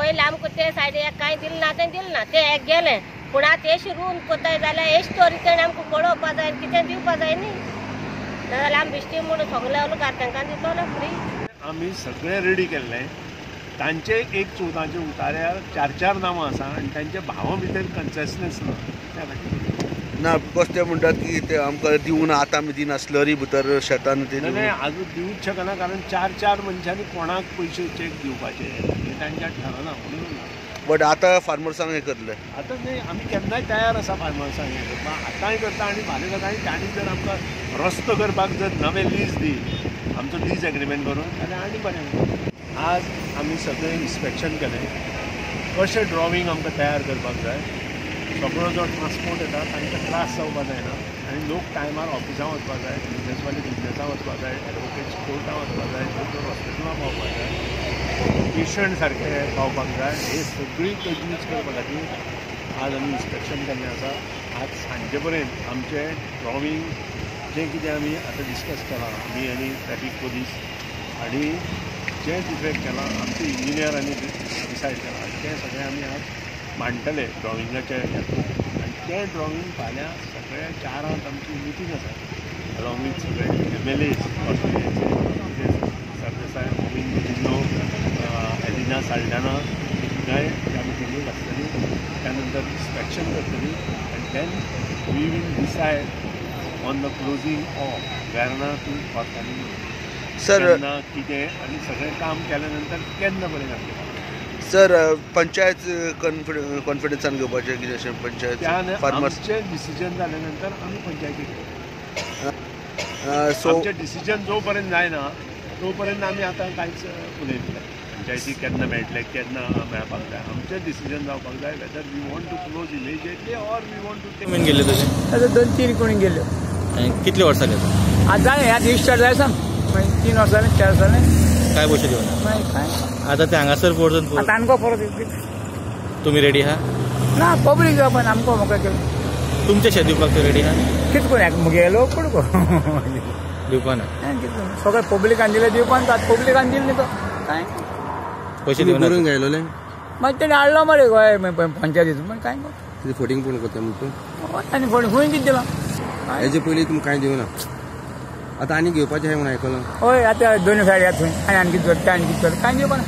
पयलीं आमकां ते सायडीक कांय दिलें ना ते एक गेलें पूण आतां हे शिरून कोताय जाल्यार हे स्टोरी तेणें आमकां पळोवपा जाय कितें दिवपा जाय न्ही नाजाल्यार आमी बिश्टी म्हणून सगळे कारखान्यां दितलो फ्री आमी सगळे रेडी केल्ले तांचे एक चवदांचे उतार्यार 4 नांवां आसा आनी तांच्या भावां भितर कन्सिस्टन्स ना त्या खातीर ना बिकॉज ते म्हणटात की ते आमकां दिवूं ना आतां आमी दिना स्लरी भितर शेतान ते नाही आजून दिवूंक शकना कारण 4 मनशांनी कोणाक पयशे चेक दिवपाचे हे तांच्या ठरना म्हणून बट आतां फार्मर्सांक हें करतले आतां न्ही आमी केन्नाय तयार आसा फार्मर्सांक हें करपाक आतांय करता आनी फाल्यां करता आनी तांणी जर आमकां रस्तो करपाक जर नवें लीज दी आमचो लीज एग्रीमेंट करून जाल्यार आनी बरें आज आमी सगळें इन्स्पेक्शन केलें कशें ड्रॉवींग आमकां तयार करपाक जाय सगळो जो ट्रान्सपोर्ट येता तांकां त्रास जावपाक जायना आनी लोक टायमार ऑफिसां वचपाक जाय बिजनेसवाले बिजनेसां वचपाक जाय एडवोकेट्स कोर्टां वचपाक जाय दोतोर हॉस्पिटलां पावपाक जाय पेशंट सारके पावपाक जाय हे सगळी तजवीज करपा खातीर आज आमी इन्स्पेक्शन केल्लें आसा आज सांजे पर्यंत आमचें ड्रॉवींग जें कितें आमी आतां डिस्कस केलां आमी आनी ट्रॅफीक पुलीस आनी जें डिफेक्ट केलां आमचे इंजिनियरांनी डिसायड केलां तें सगळें आमी आज मांडटले ड्रॉविंगाचे हातूंत आनी तें ड्रॉवींग फाल्यां सगळ्या 4 आमची मिटींग आसा अलॉंग वीथ सगळे MLAs सरदेसाय मोमीन जिल्लो एलिना साल्डाना गाय त्या मिटिंगेक आसतली त्या नंतर इन्स्पेक्शन करतली आनी then we will decide on the closing of Verna to organic sir कितें आनी सगळें काम केल्या नंतर केन्ना बरें जातलें सर पंचायत कॉन्फिडन्सान घेवपाचें कितें अशें पंचायत फार्मर्सचें डिसिजन जाल्या नंतर आमी पंचायतीक सो आमचें डिसिजन जो पर्यंत जायना तो पर्यंत आमी आतां कांयच उलयतले पंचायतीक केन्ना मेळटलें केन्ना मेळपाक जाय आमचें डिसिजन जावपाक जाय whether we want to close immediately or we want to take गेले तुजे आतां 2-3 कोणी गेल्यो कितले वर्सां गेले आज जालें ह्या दिवस स्टार्ट जाय सांग 3 वर्सां जालें 4 वर्सां जालें काय पयशे दिवना मागीर काय आतां ते हांगासर परतून आतां आमकां परत तुमी रेडी आहा ना पब्लीक पण आमकां मोकळें केलें तुमचे शेत दिवपाक ते रेडी आहा कितें कोण मुगेलो कोण दिवपा ना सगळें पब्लिकान दिलें दिवपान पब्लिकान दिलें न्ही तो काय पयशे दिवना गेलोले मागीर तेणें हाडलो मरे गोंय पंचायतीचो पण काय फोटींग पूण करता म्हणून आनी फोण खंय कितें दिलां हेजे पयलीं तुमकां कांय दिवना आतां आनी घेवपाचें आहा म्हूण आयकलां हय आतां दोनी सायड या थंय आनी कितें करता आनी कितें करता कांय दिवपा ना